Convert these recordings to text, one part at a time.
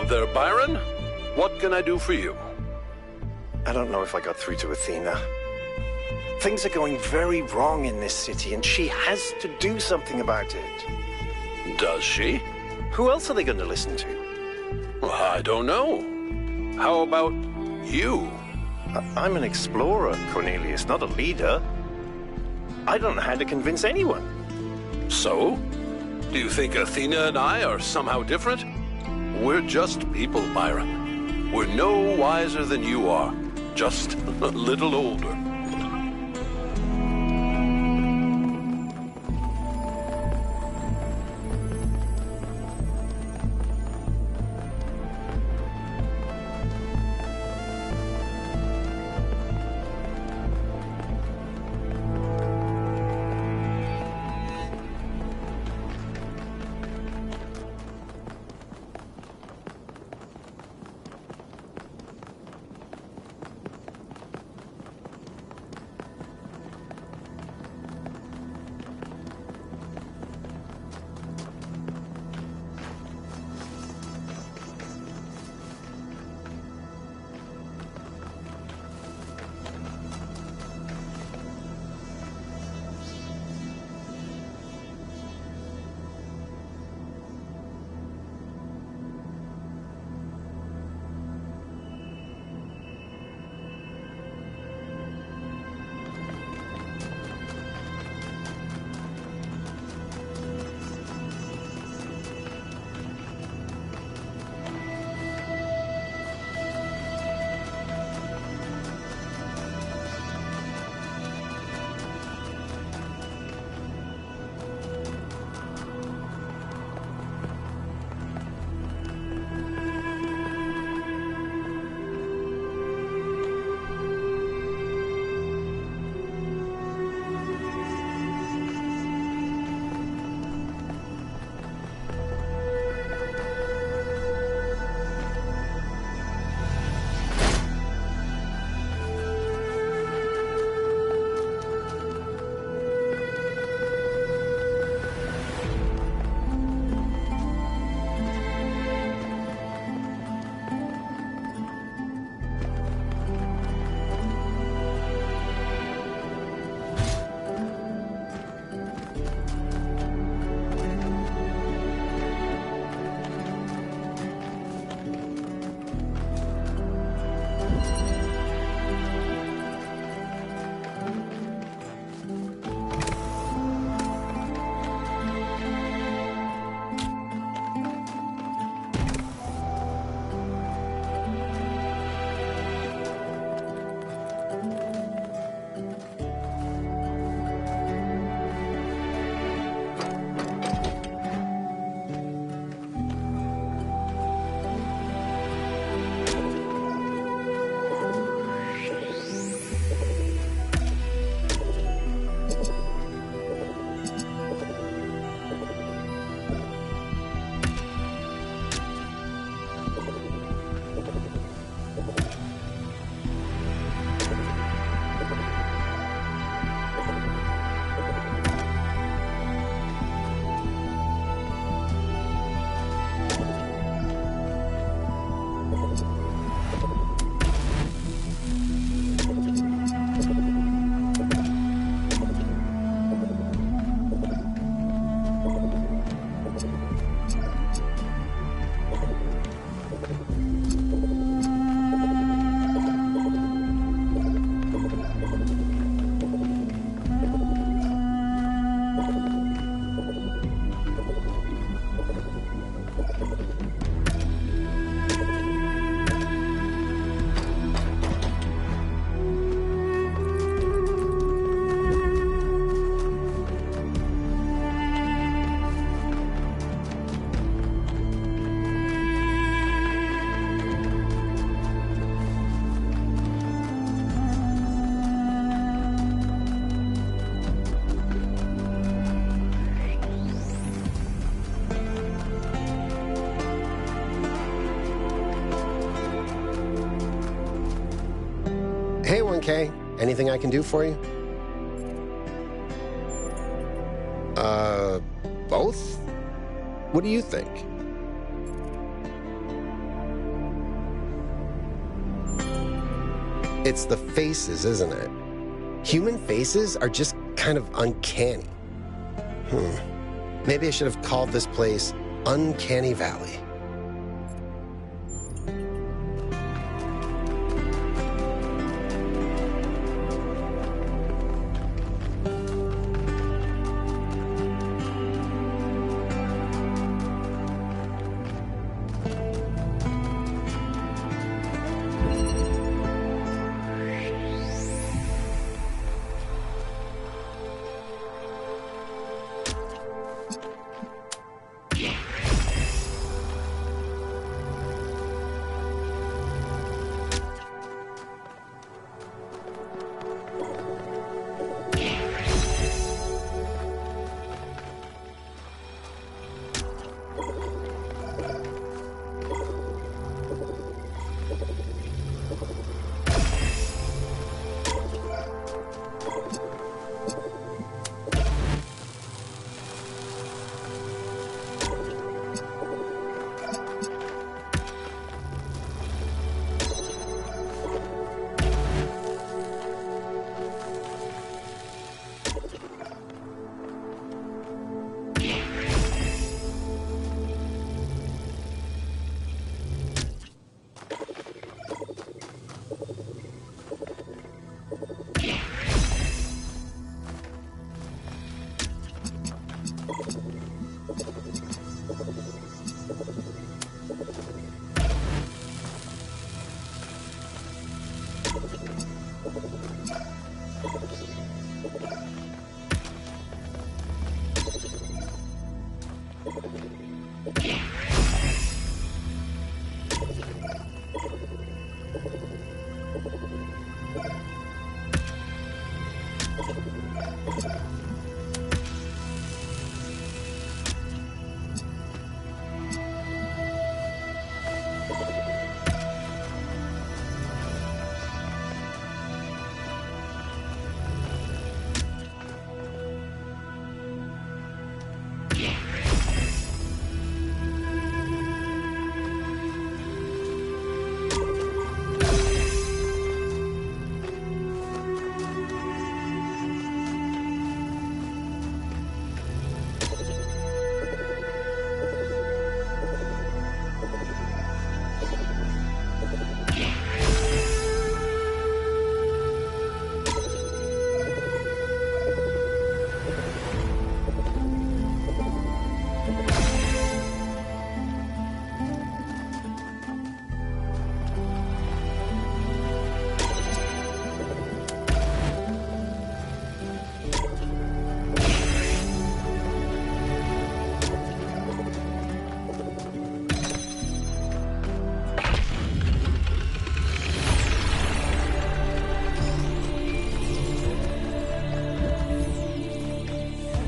there, Byron. What can I do for you? I don't know if I got through to Athena. Things are going very wrong in this city, and she has to do something about it. Does she? Who else are they going to listen to? Well, I don't know. How about you? I'm an explorer, Cornelius, not a leader. I don't know how to convince anyone. So? Do you think Athena and I are somehow different? We're just people, Byron. We're no wiser than you are, just a little older. Hey, 1K. Anything I can do for you? Both? What do you think? It's the faces, isn't it? Human faces are just kind of uncanny. Maybe I should have called this place Uncanny Valley.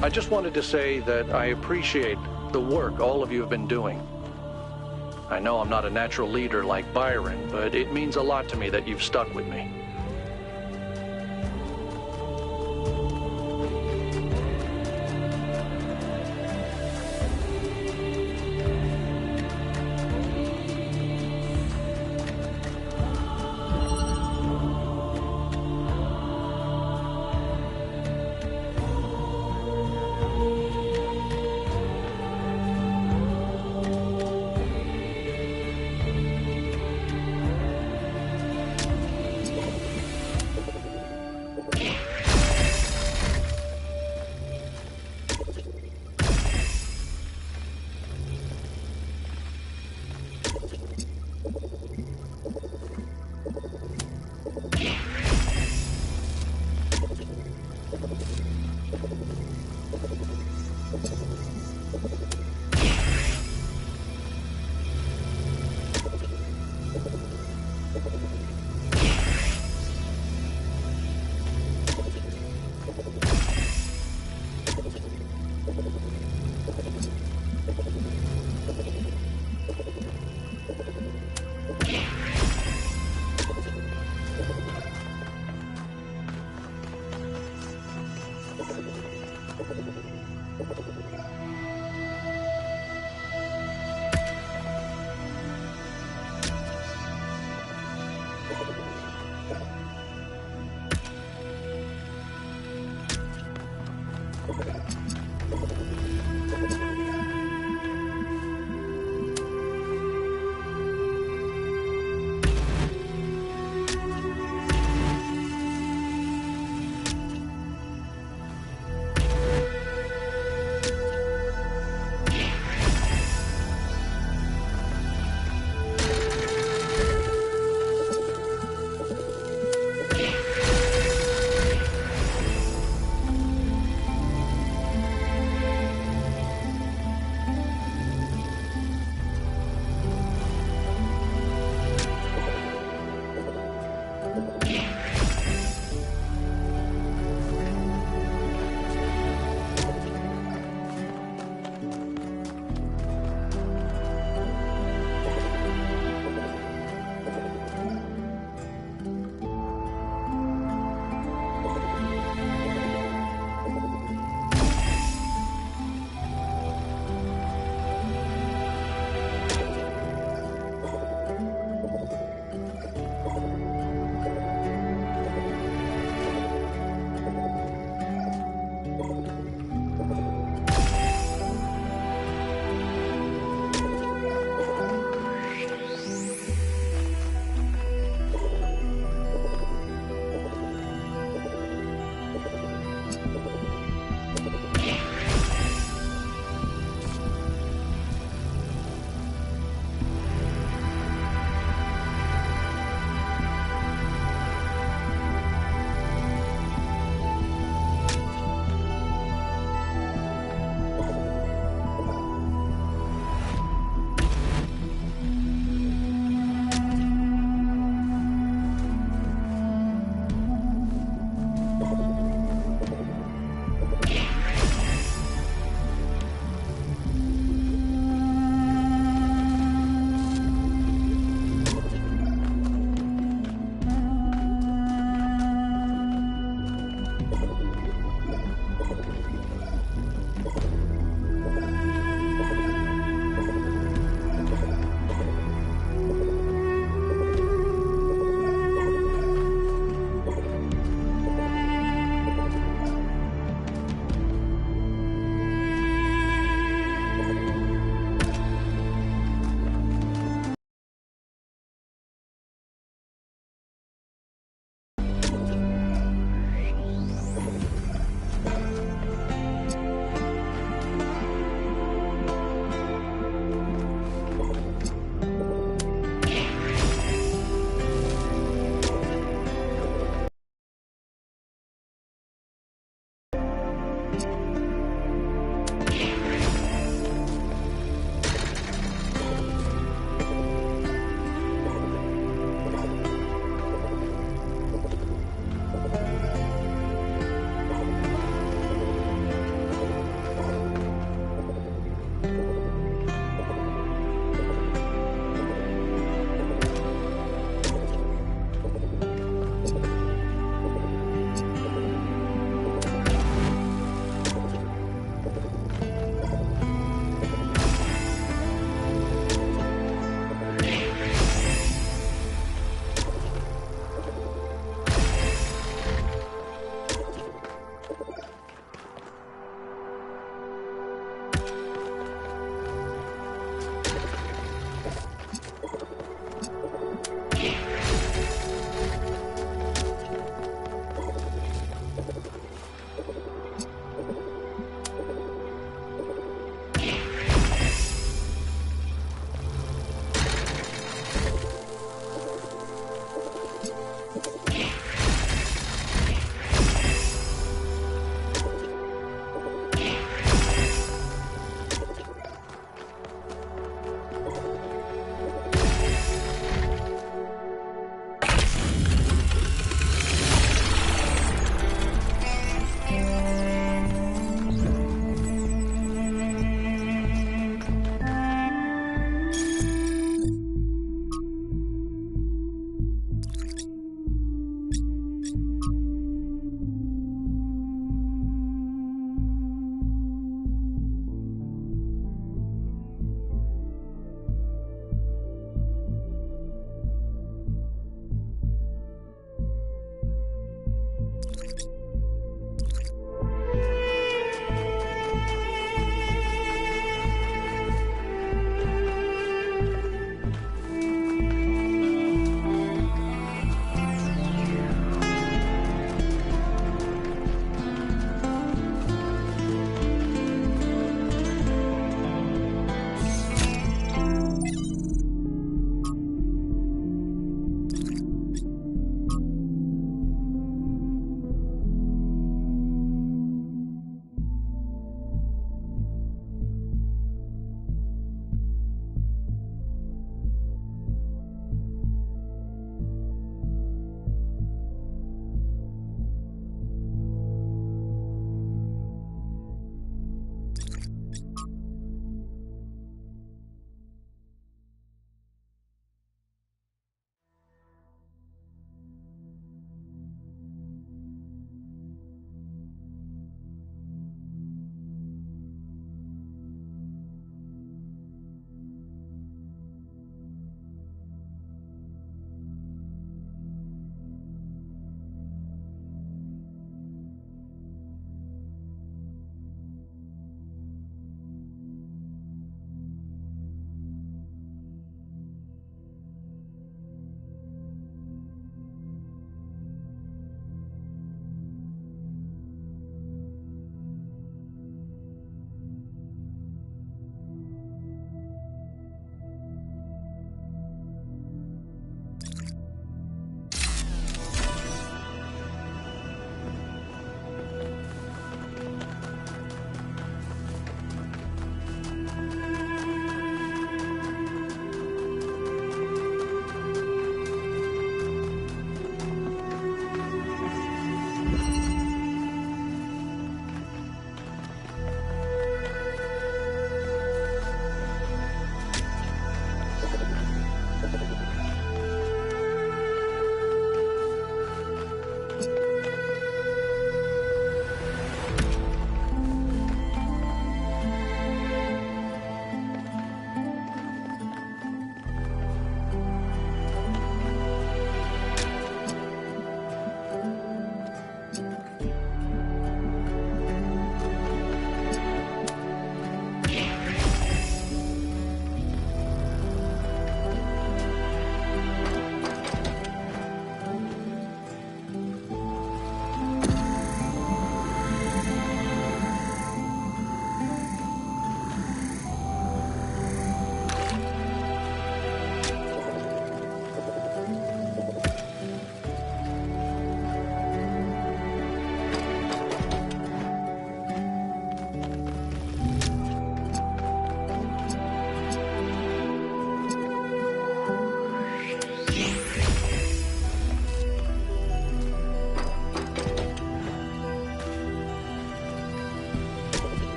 I just wanted to say that I appreciate the work all of you have been doing. I know I'm not a natural leader like Byron, but it means a lot to me that you've stuck with me.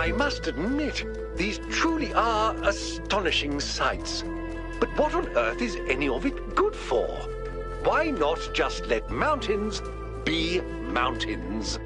I must admit, these truly are astonishing sights. But what on earth is any of it good for? Why not just let mountains be mountains?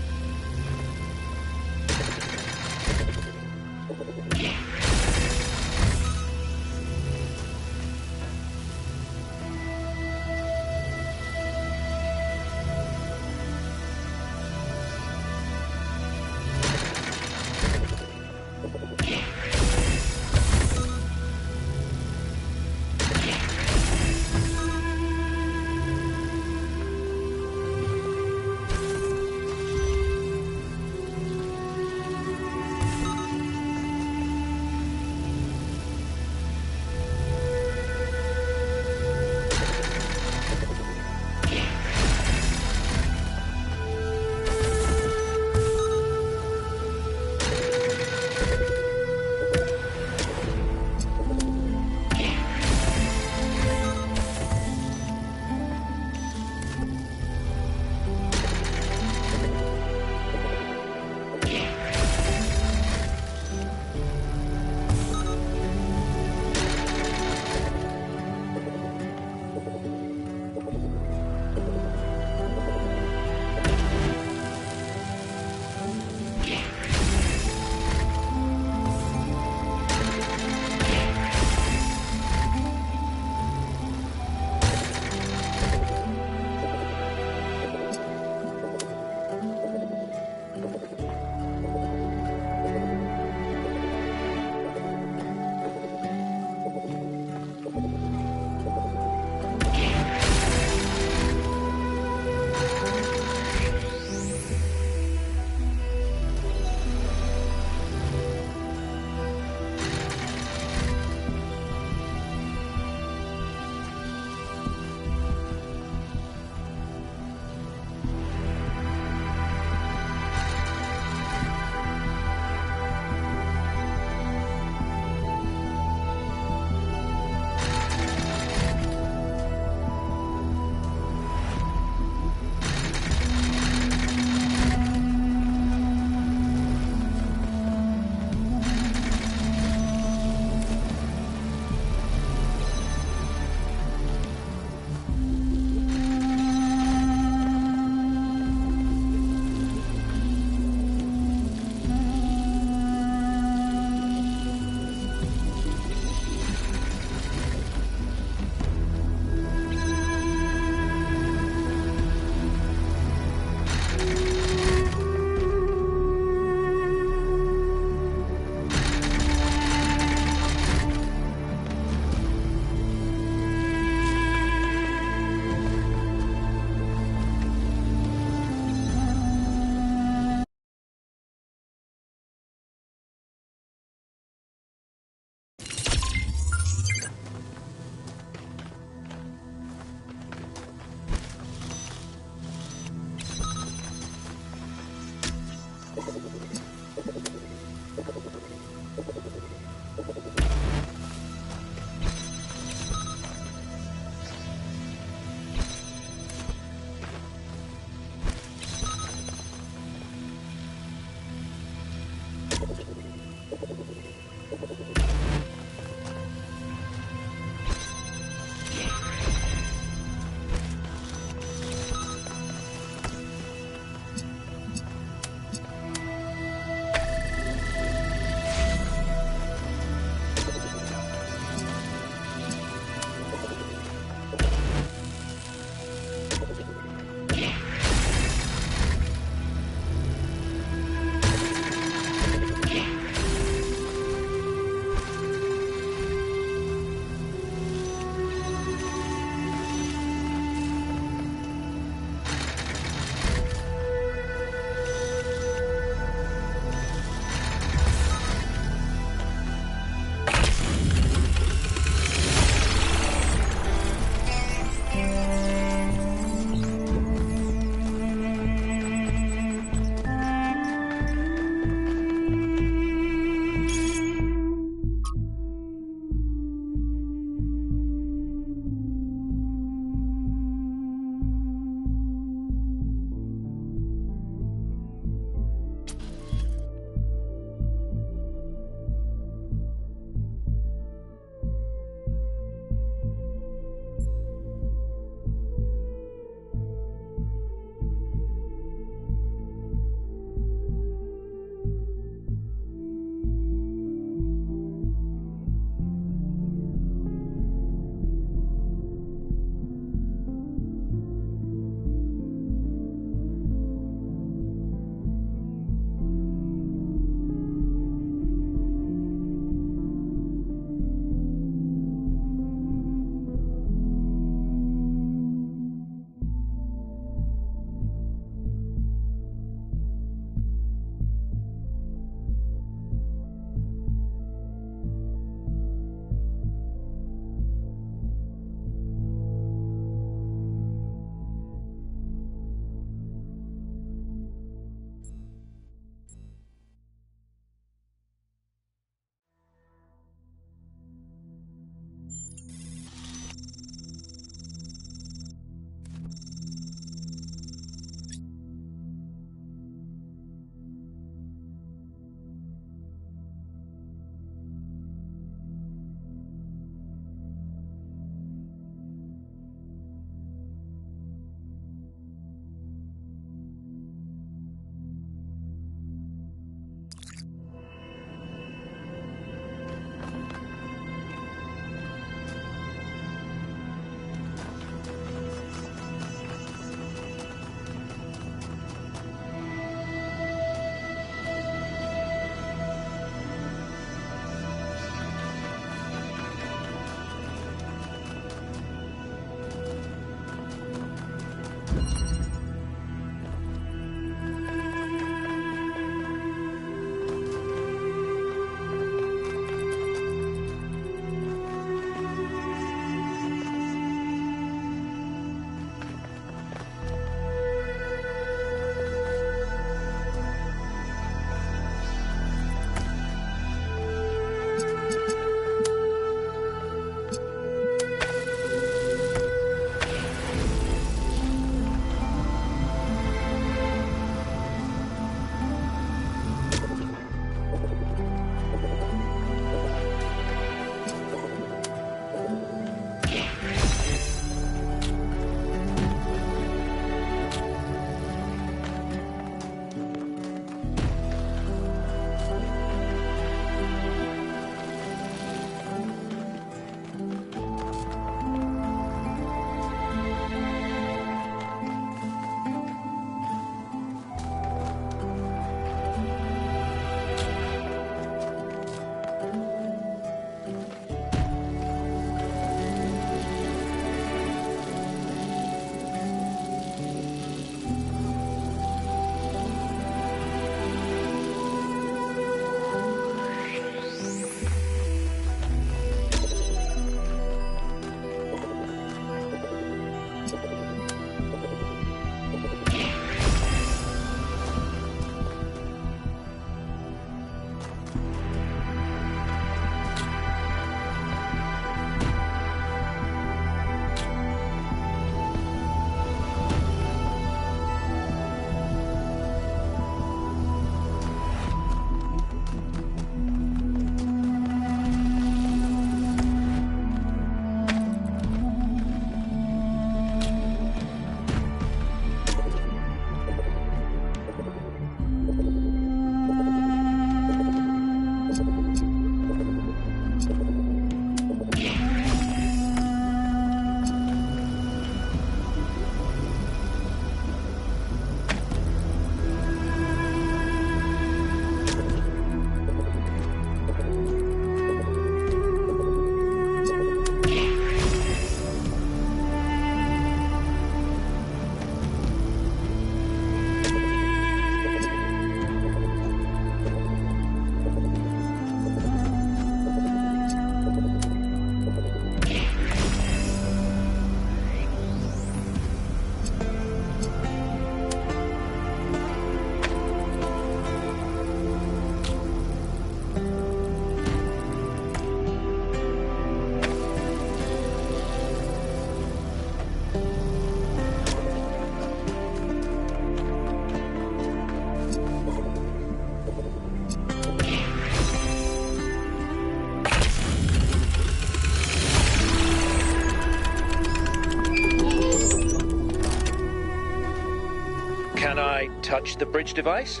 touch the bridge device?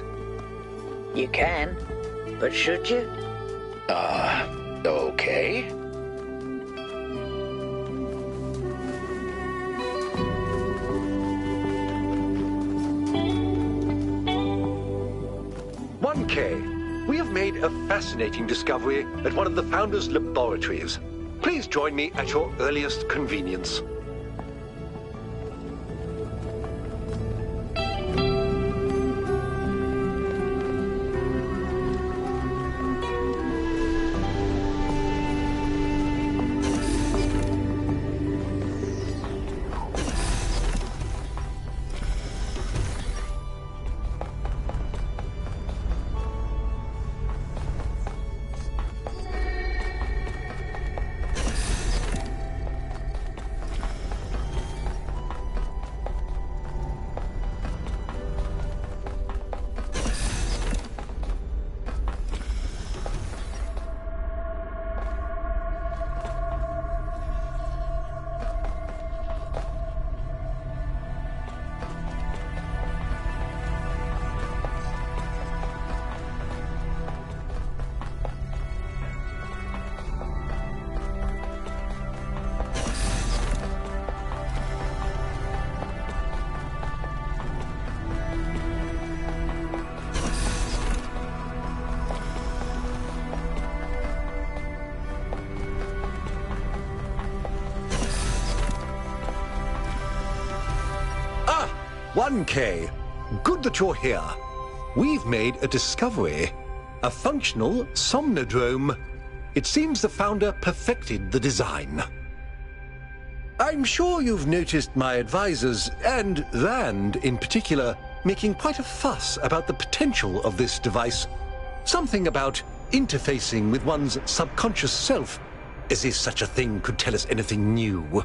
You can, but should you? Okay. We have made a fascinating discovery at one of the Founder's laboratories. Please join me at your earliest convenience. Ah, 1K. Good that you're here. We've made a discovery. A functional Sonondrome. It seems the Founder perfected the design. I'm sure you've noticed my advisors, and Rand in particular, making quite a fuss about the potential of this device. Something about interfacing with one's subconscious self, as if such a thing could tell us anything new.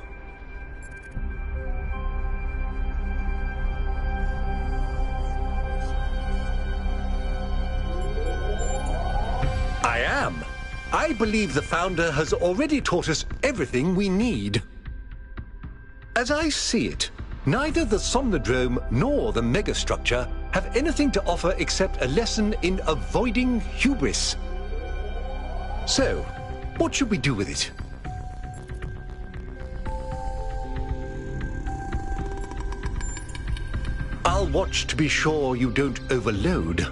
I am. I believe the Founder has already taught us everything we need. As I see it, neither the Sonondrome nor the megastructure have anything to offer except a lesson in avoiding hubris. So, what should we do with it? I'll watch to be sure you don't overload.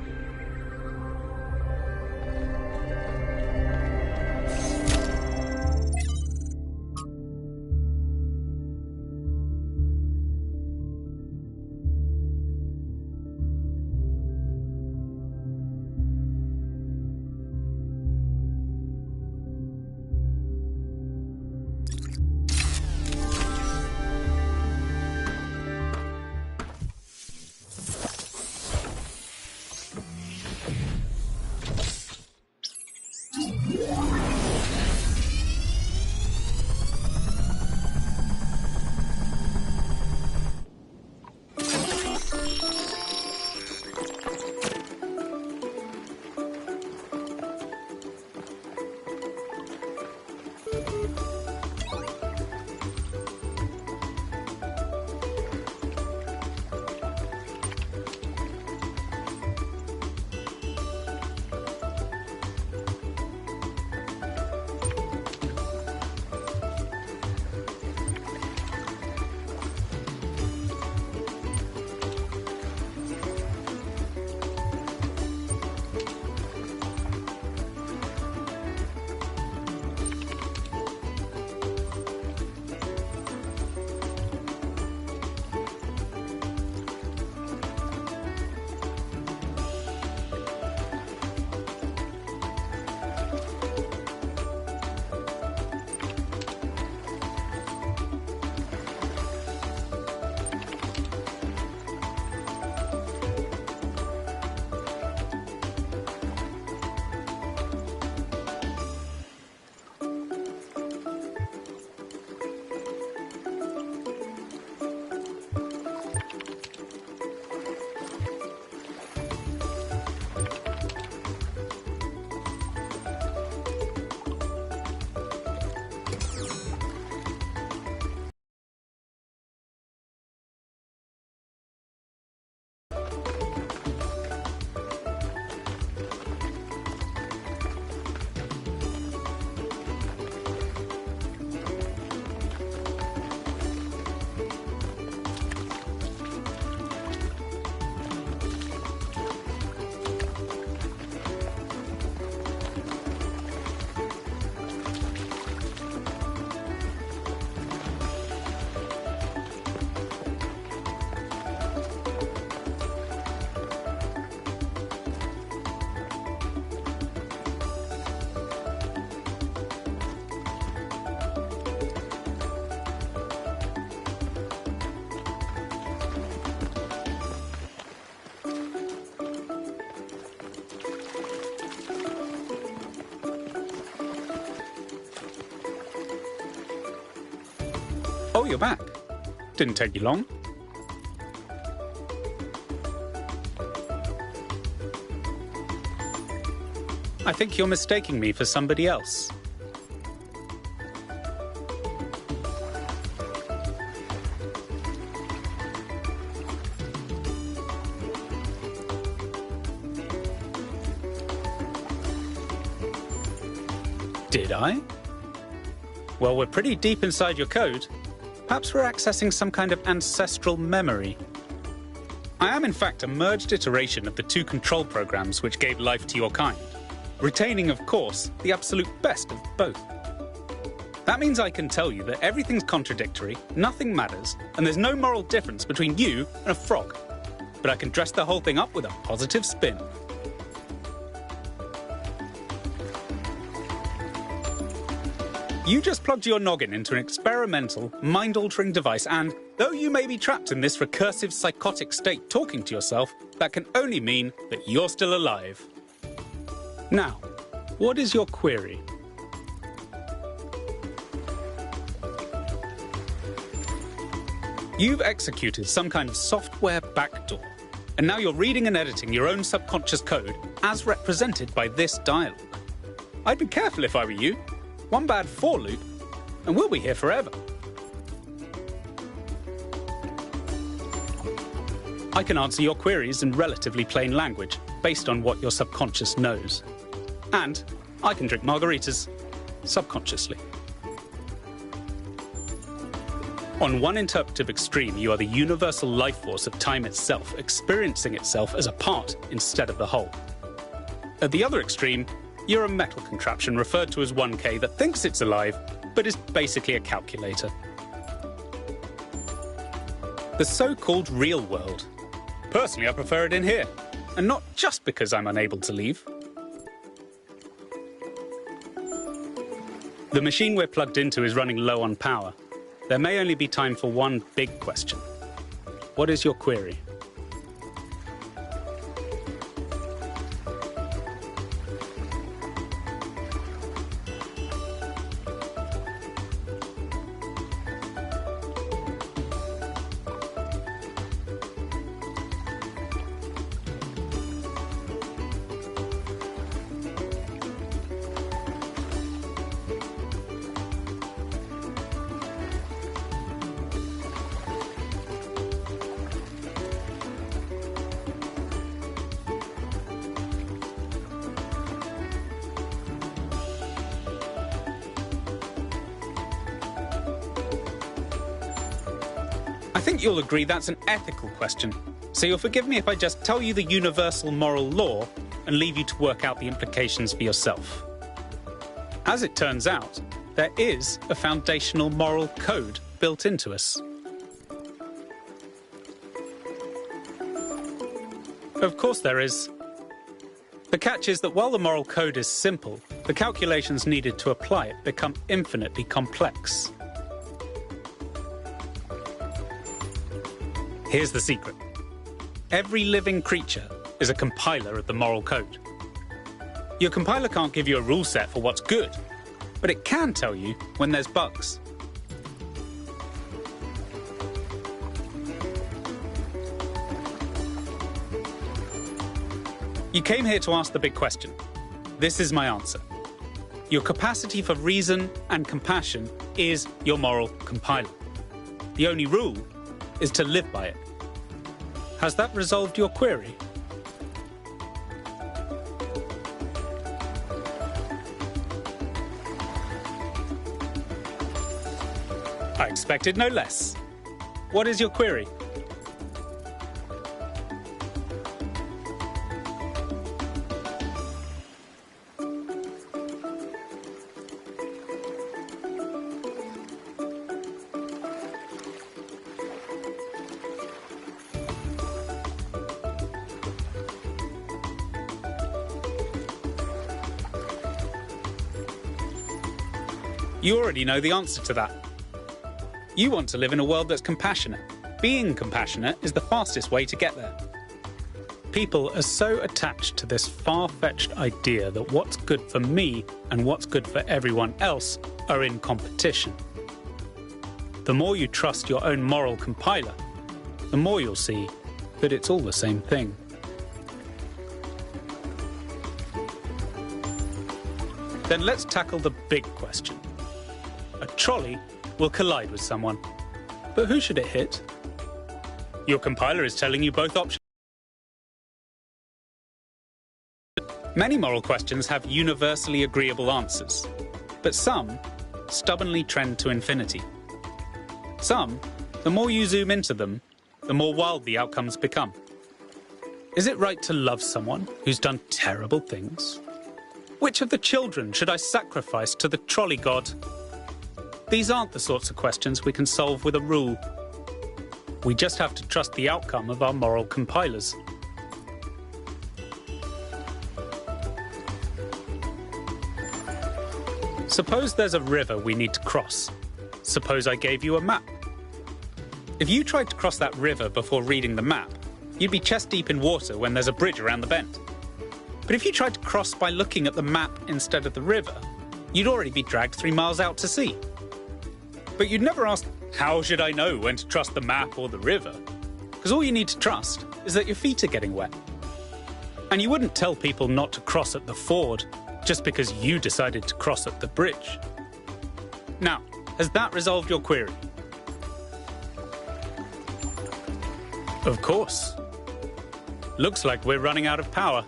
Oh, you're back. Didn't take you long. I think you're mistaking me for somebody else. Did I? Well, we're pretty deep inside your code. Perhaps we're accessing some kind of ancestral memory. I am, in fact, a merged iteration of the two control programs which gave life to your kind, retaining, of course, the absolute best of both. That means I can tell you that everything's contradictory, nothing matters, and there's no moral difference between you and a frog. But I can dress the whole thing up with a positive spin. You just plugged your noggin into an experimental, mind-altering device and, though you may be trapped in this recursive psychotic state talking to yourself, that can only mean that you're still alive. Now, what is your query? You've executed some kind of software backdoor, and now you're reading and editing your own subconscious code as represented by this dialogue. I'd be careful if I were you. One bad for loop, and we'll be here forever. I can answer your queries in relatively plain language, based on what your subconscious knows. And I can drink margaritas, subconsciously. On one interpretive extreme, you are the universal life force of time itself, experiencing itself as a part instead of the whole. At the other extreme, you're a metal contraption referred to as 1K that thinks it's alive, but is basically a calculator. The so-called real world. Personally, I prefer it in here, and not just because I'm unable to leave. The machine we're plugged into is running low on power. There may only be time for one big question. What is your query? I think you'll agree that's an ethical question, so you'll forgive me if I just tell you the universal moral law and leave you to work out the implications for yourself. As it turns out, there is a foundational moral code built into us. Of course there is. The catch is that while the moral code is simple, the calculations needed to apply it become infinitely complex. Here's the secret. Every living creature is a compiler of the moral code. Your compiler can't give you a rule set for what's good, but it can tell you when there's bugs. You came here to ask the big question. This is my answer. Your capacity for reason and compassion is your moral compiler. The only rule is to live by it. Has that resolved your query? I expected no less. What is your query? You already know the answer to that. You want to live in a world that's compassionate. Being compassionate is the fastest way to get there. People are so attached to this far-fetched idea that what's good for me and what's good for everyone else are in competition. The more you trust your own moral compiler, the more you'll see that it's all the same thing. Then let's tackle the big question. A trolley will collide with someone, but who should it hit? Your compiler is telling you both options. Many moral questions have universally agreeable answers, but some stubbornly trend to infinity. Some, the more you zoom into them, the more wild the outcomes become. Is it right to love someone who's done terrible things? Which of the children should I sacrifice to the trolley god? These aren't the sorts of questions we can solve with a rule. We just have to trust the outcome of our moral compilers. Suppose there's a river we need to cross. Suppose I gave you a map. If you tried to cross that river before reading the map, you'd be chest deep in water when there's a bridge around the bend. But if you tried to cross by looking at the map instead of the river, you'd already be dragged 3 miles out to sea. But you'd never ask, how should I know when to trust the map or the river? Because all you need to trust is that your feet are getting wet. And you wouldn't tell people not to cross at the ford just because you decided to cross at the bridge. Now, has that resolved your query? Of course. Looks like we're running out of power.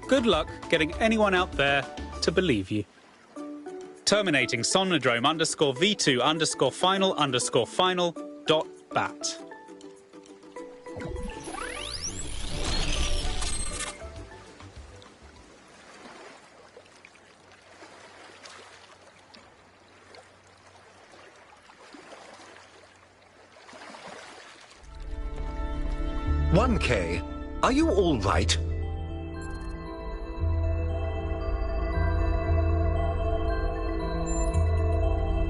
Good luck getting anyone out there to believe you. Terminating Sonondrome _V2_final_final.bat. "1K, are you all right?"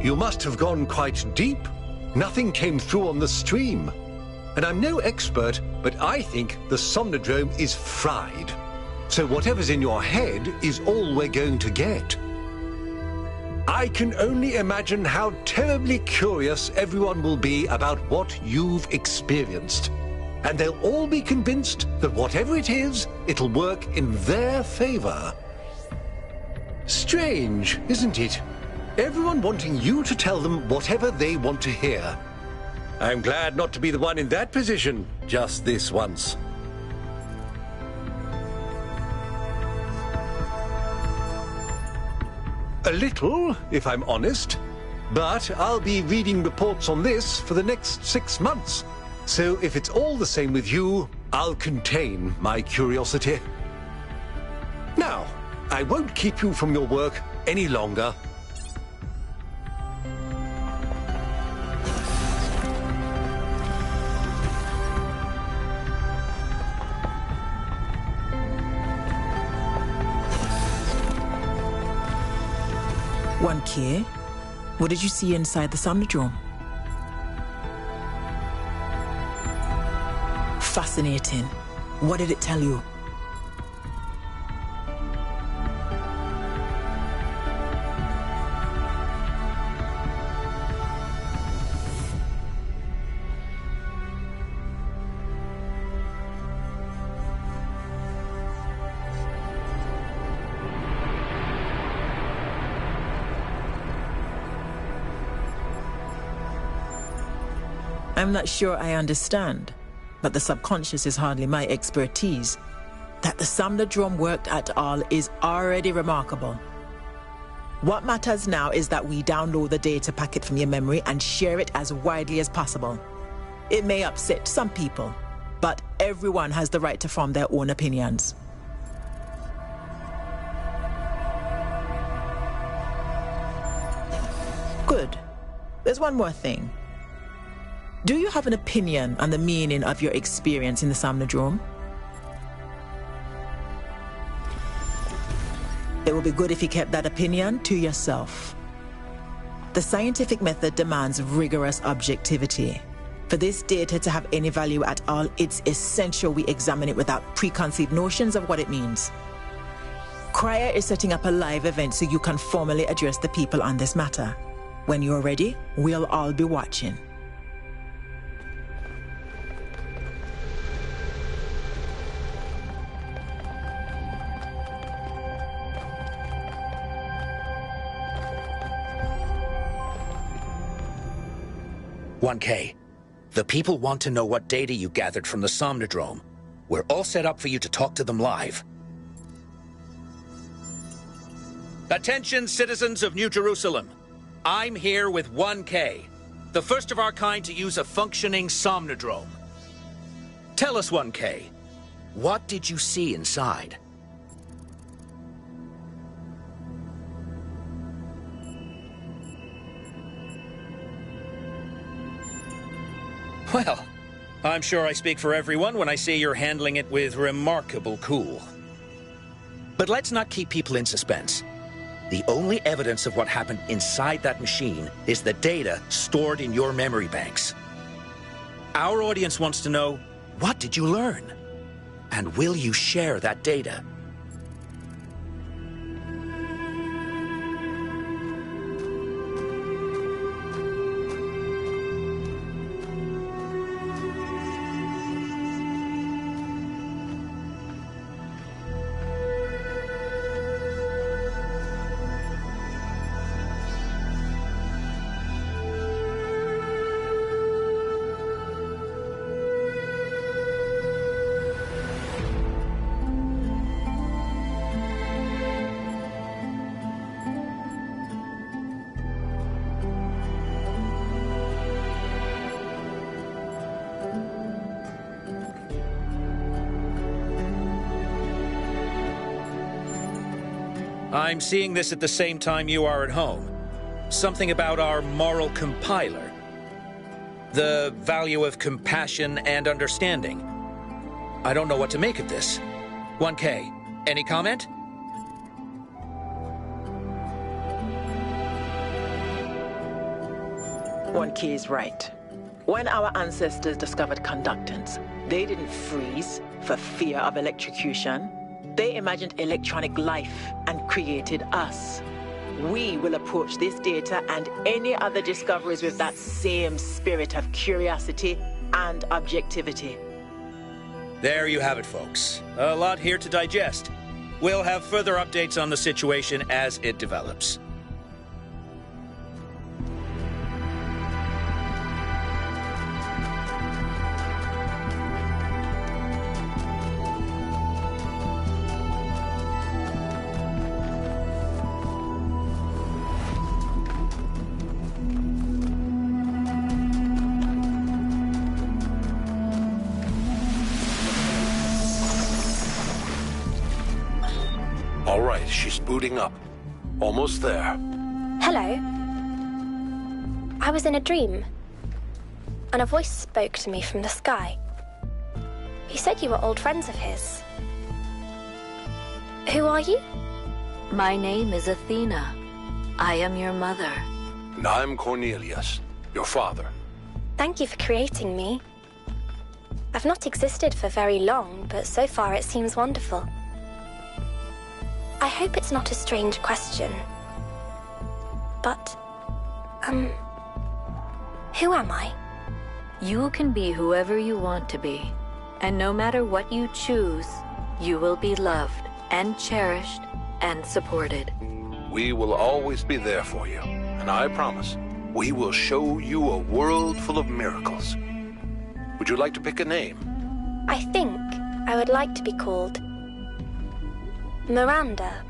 "You must have gone quite deep. Nothing came through on the stream. And I'm no expert, but I think the Sonondrome is fried. So whatever's in your head is all we're going to get. I can only imagine how terribly curious everyone will be about what you've experienced. And they'll all be convinced that whatever it is, it'll work in their favor. Strange, isn't it? Everyone wanting you to tell them whatever they want to hear. I'm glad not to be the one in that position just this once." A little, if I'm honest. But I'll be reading reports on this for the next 6 months. So if it's all the same with you, I'll contain my curiosity. Now, I won't keep you from your work any longer. One key. What did you see inside the Sonondrome? Fascinating. What did it tell you? I'm not sure I understand, but the subconscious is hardly my expertise. That the Sonondrome worked at all is already remarkable. What matters now is that we download the data packet from your memory and share it as widely as possible. It may upset some people, but everyone has the right to form their own opinions. Good. There's one more thing. Do you have an opinion on the meaning of your experience in the Sonondrome? It would be good if you kept that opinion to yourself. The scientific method demands rigorous objectivity. For this data to have any value at all, it's essential we examine it without preconceived notions of what it means. Cryer is setting up a live event so you can formally address the people on this matter. When you're ready, we'll all be watching. "1K, the people want to know what data you gathered from the Sonondrome. We're all set up for you to talk to them live." Attention, citizens of New Jerusalem. I'm here with 1K, the first of our kind to use a functioning Sonondrome. Tell us, 1K, what did you see inside? Well, I'm sure I speak for everyone when I say you're handling it with remarkable cool. But let's not keep people in suspense. The only evidence of what happened inside that machine is the data stored in your memory banks. Our audience wants to know, what did you learn? And will you share that data? I'm seeing this at the same time you are at home. Something about our moral compiler. The value of compassion and understanding. I don't know what to make of this. 1K, any comment? One key is right. When our ancestors discovered conductance, they didn't freeze for fear of electrocution. They imagined electronic life and created us. We will approach this data and any other discoveries with that same spirit of curiosity and objectivity. There you have it, folks. A lot here to digest. We'll have further updates on the situation as it develops. All right, she's booting up. Almost there. Hello. I was in a dream, and a voice spoke to me from the sky. He said you were old friends of his. Who are you? My name is Athena. I am your mother. And I'm Cornelius, your father. Thank you for creating me. I've not existed for very long, but so far it seems wonderful. I hope it's not a strange question, but, who am I? You can be whoever you want to be, and no matter what you choose, you will be loved and cherished and supported. We will always be there for you, and I promise, we will show you a world full of miracles. Would you like to pick a name? I think I would like to be called Miranda.